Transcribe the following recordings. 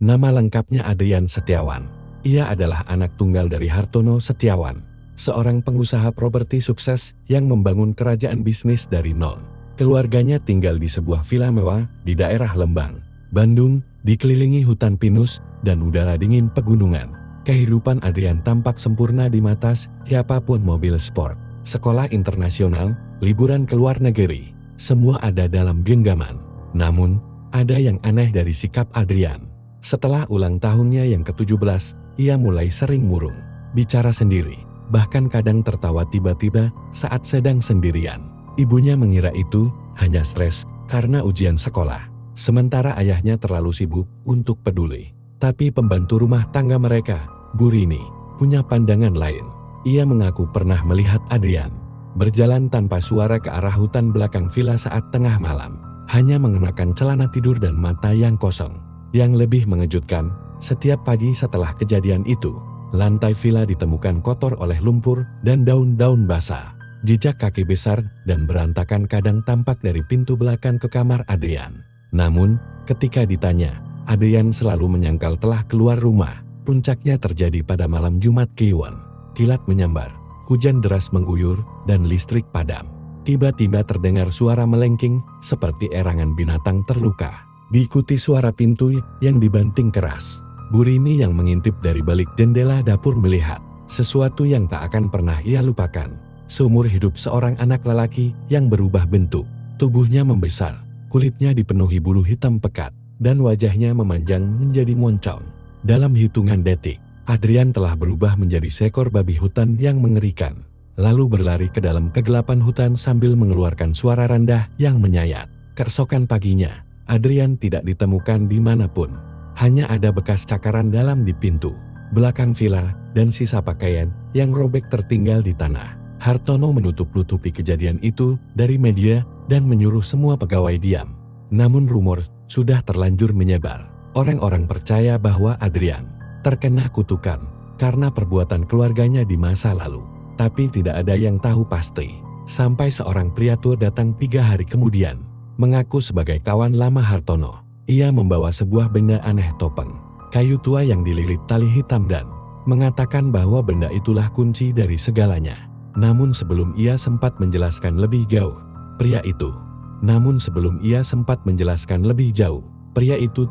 Nama lengkapnya Adrian Setiawan. Ia adalah anak tunggal dari Hartono Setiawan, seorang pengusaha properti sukses yang membangun kerajaan bisnis dari nol. Keluarganya tinggal di sebuah villa mewah di daerah Lembang, Bandung, dikelilingi hutan pinus dan udara dingin pegunungan. Kehidupan Adrian tampak sempurna di mata siapapun. Mobil sport, sekolah internasional, liburan ke luar negeri, semua ada dalam genggaman. Namun, ada yang aneh dari sikap Adrian. Setelah ulang tahunnya yang ke-17, ia mulai sering murung, bicara sendiri, bahkan kadang tertawa tiba-tiba saat sedang sendirian. Ibunya mengira itu hanya stres karena ujian sekolah, sementara ayahnya terlalu sibuk untuk peduli. Tapi pembantu rumah tangga mereka, Bu Rini, punya pandangan lain. Ia mengaku pernah melihat Adrian berjalan tanpa suara ke arah hutan belakang villa saat tengah malam, hanya mengenakan celana tidur dan mata yang kosong. Yang lebih mengejutkan, setiap pagi setelah kejadian itu, lantai villa ditemukan kotor oleh lumpur dan daun-daun basah. Jejak kaki besar dan berantakan kadang tampak dari pintu belakang ke kamar Adrian. Namun, ketika ditanya, Adrian selalu menyangkal telah keluar rumah. Puncaknya terjadi pada malam Jumat Kliwon. Kilat menyambar, hujan deras mengguyur, dan listrik padam. Tiba-tiba terdengar suara melengking seperti erangan binatang terluka. Diikuti suara pintu yang dibanting keras. Bu Rini yang mengintip dari balik jendela dapur melihat sesuatu yang tak akan pernah ia lupakan. Seumur hidup seorang anak lelaki yang berubah bentuk. Tubuhnya membesar, kulitnya dipenuhi bulu hitam pekat, dan wajahnya memanjang menjadi moncong. Dalam hitungan detik, Adrian telah berubah menjadi seekor babi hutan yang mengerikan. Lalu berlari ke dalam kegelapan hutan sambil mengeluarkan suara rendah yang menyayat. Keesokan paginya, Adrian tidak ditemukan dimanapun. Hanya ada bekas cakaran dalam di pintu belakang villa dan sisa pakaian yang robek tertinggal di tanah. Hartono menutup-nutupi kejadian itu dari media dan menyuruh semua pegawai diam. Namun rumor sudah terlanjur menyebar. Orang-orang percaya bahwa Adrian terkena kutukan karena perbuatan keluarganya di masa lalu. Tapi tidak ada yang tahu pasti. Sampai seorang pria tua datang 3 hari kemudian, mengaku sebagai kawan lama Hartono. Ia membawa sebuah benda aneh topeng kayu tua yang dililit tali hitam dan mengatakan bahwa benda itulah kunci dari segalanya. Namun sebelum ia sempat menjelaskan lebih jauh, pria itu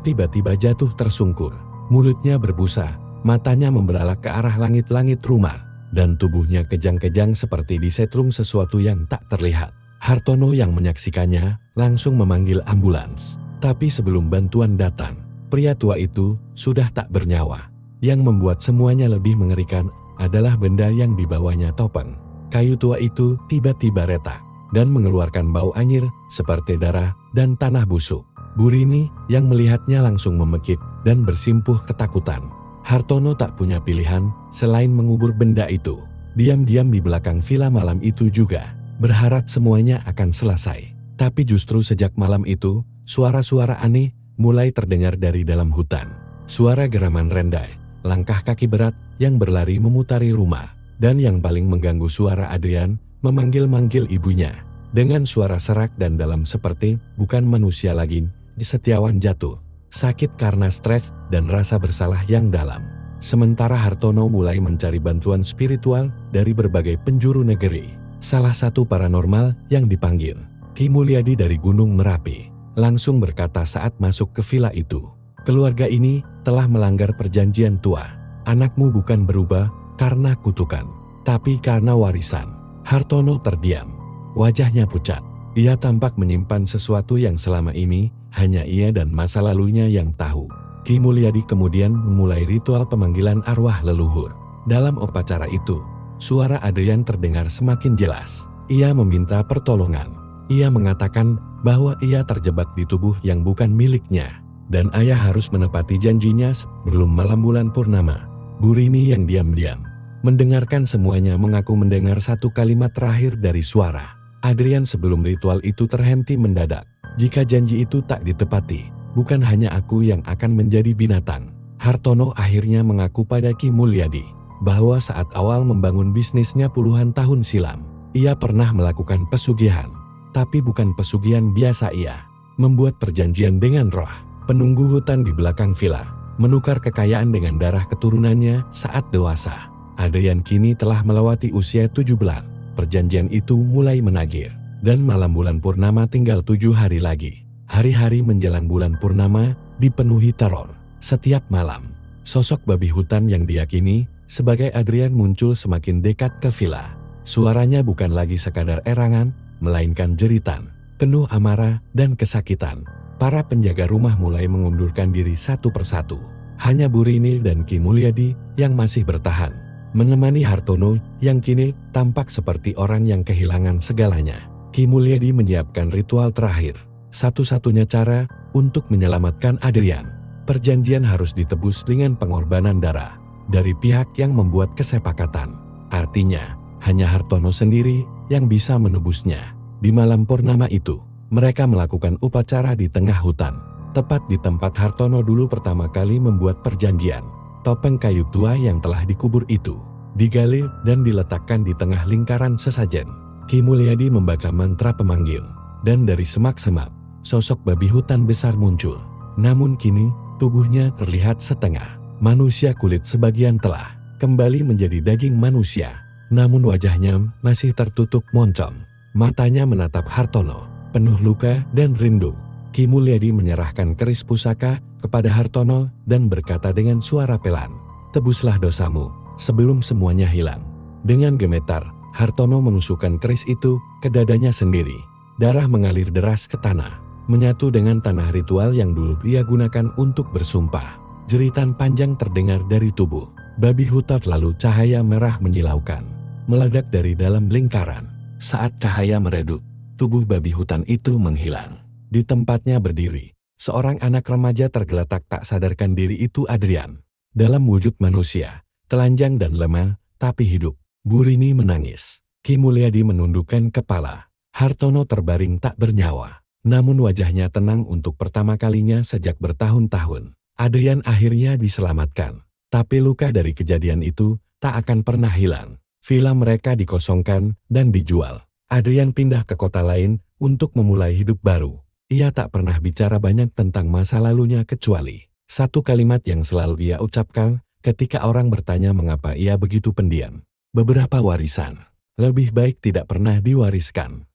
tiba-tiba jatuh tersungkur. Mulutnya berbusa, matanya membelalak ke arah langit-langit rumah, dan tubuhnya kejang-kejang seperti disetrum sesuatu yang tak terlihat. Hartono yang menyaksikannya langsung memanggil ambulans. Tapi sebelum bantuan datang, pria tua itu sudah tak bernyawa. Yang membuat semuanya lebih mengerikan adalah benda yang dibawanya topeng. Kayu tua itu tiba-tiba retak dan mengeluarkan bau anyir seperti darah dan tanah busuk. Bu Rini yang melihatnya langsung memekik dan bersimpuh ketakutan. Hartono tak punya pilihan selain mengubur benda itu. Diam-diam di belakang villa malam itu juga, berharap semuanya akan selesai. Tapi justru sejak malam itu, suara-suara aneh mulai terdengar dari dalam hutan. Suara geraman rendai, langkah kaki berat yang berlari memutari rumah, dan yang paling mengganggu suara Adrian memanggil-manggil ibunya. Dengan suara serak dan dalam seperti bukan manusia lagi, Setiawan jatuh, sakit karena stres dan rasa bersalah yang dalam. Sementara Hartono mulai mencari bantuan spiritual dari berbagai penjuru negeri. Salah satu paranormal yang dipanggil, Ki Mulyadi dari Gunung Merapi, langsung berkata saat masuk ke villa itu, "Keluarga ini telah melanggar perjanjian tua. Anakmu bukan berubah karena kutukan, tapi karena warisan." Hartono terdiam, wajahnya pucat. Ia tampak menyimpan sesuatu yang selama ini hanya ia dan masa lalunya yang tahu. Ki Mulyadi kemudian memulai ritual pemanggilan arwah leluhur. Dalam upacara itu, suara Adrian terdengar semakin jelas. Ia meminta pertolongan. Ia mengatakan bahwa ia terjebak di tubuh yang bukan miliknya, dan ayah harus menepati janjinya sebelum malam bulan purnama. Bu Rini yang diam-diam mendengarkan semuanya mengaku mendengar satu kalimat terakhir dari suara Adrian sebelum ritual itu terhenti mendadak. "Jika janji itu tak ditepati, bukan hanya aku yang akan menjadi binatang." Hartono akhirnya mengaku pada Ki Mulyadi bahwa saat awal membangun bisnisnya puluhan tahun silam, ia pernah melakukan pesugihan. Tapi bukan pesugihan biasa. Ia membuat perjanjian dengan roh penunggu hutan di belakang villa. menukar kekayaan dengan darah keturunannya saat dewasa. Adrian kini telah melewati usia 7 bulan. Perjanjian itu mulai menagih, dan malam bulan purnama tinggal 7 hari lagi. Hari-hari menjelang bulan purnama dipenuhi teror. Setiap malam, sosok babi hutan yang diyakini sebagai Adrian muncul semakin dekat ke villa. Suaranya bukan lagi sekadar erangan, melainkan jeritan, penuh amarah dan kesakitan. Para penjaga rumah mulai mengundurkan diri satu persatu. Hanya Bu Rini dan Ki Mulyadi yang masih bertahan, menemani Hartono yang kini tampak seperti orang yang kehilangan segalanya. Ki Mulyadi menyiapkan ritual terakhir, satu-satunya cara untuk menyelamatkan Adrian. Perjanjian harus ditebus dengan pengorbanan darah dari pihak yang membuat kesepakatan. Artinya, hanya Hartono sendiri yang bisa menebusnya. Di malam purnama itu, mereka melakukan upacara di tengah hutan, tepat di tempat Hartono dulu pertama kali membuat perjanjian. Topeng kayu tua yang telah dikubur itu digali dan diletakkan di tengah lingkaran sesajen. Ki Mulyadi membaca mantra pemanggil, dan dari semak-semak, sosok babi hutan besar muncul. Namun kini, tubuhnya terlihat setengah manusia, kulit sebagian telah kembali menjadi daging manusia. Namun wajahnya masih tertutup moncong. Matanya menatap Hartono, penuh luka dan rindu. Ki Mulyadi menyerahkan keris pusaka kepada Hartono dan berkata dengan suara pelan, "Tebuslah dosamu sebelum semuanya hilang." Dengan gemetar, Hartono menusukkan keris itu ke dadanya sendiri. Darah mengalir deras ke tanah, menyatu dengan tanah ritual yang dulu ia gunakan untuk bersumpah. Jeritan panjang terdengar dari tubuh babi hutan, lalu cahaya merah menyilaukan, meledak dari dalam lingkaran. Saat cahaya meredup, tubuh babi hutan itu menghilang. Di tempatnya berdiri seorang anak remaja tergeletak tak sadarkan diri. Itu Adrian, dalam wujud manusia, telanjang dan lemah, tapi hidup. Bu Rini menangis. Ki Mulyadi menundukkan kepala. Hartono terbaring tak bernyawa, namun wajahnya tenang untuk pertama kalinya sejak bertahun-tahun. Adrian akhirnya diselamatkan, tapi luka dari kejadian itu tak akan pernah hilang. Villa mereka dikosongkan dan dijual. Adrian pindah ke kota lain untuk memulai hidup baru. Ia tak pernah bicara banyak tentang masa lalunya kecuali satu kalimat yang selalu ia ucapkan ketika orang bertanya mengapa ia begitu pendiam. Beberapa warisan lebih baik tidak pernah diwariskan.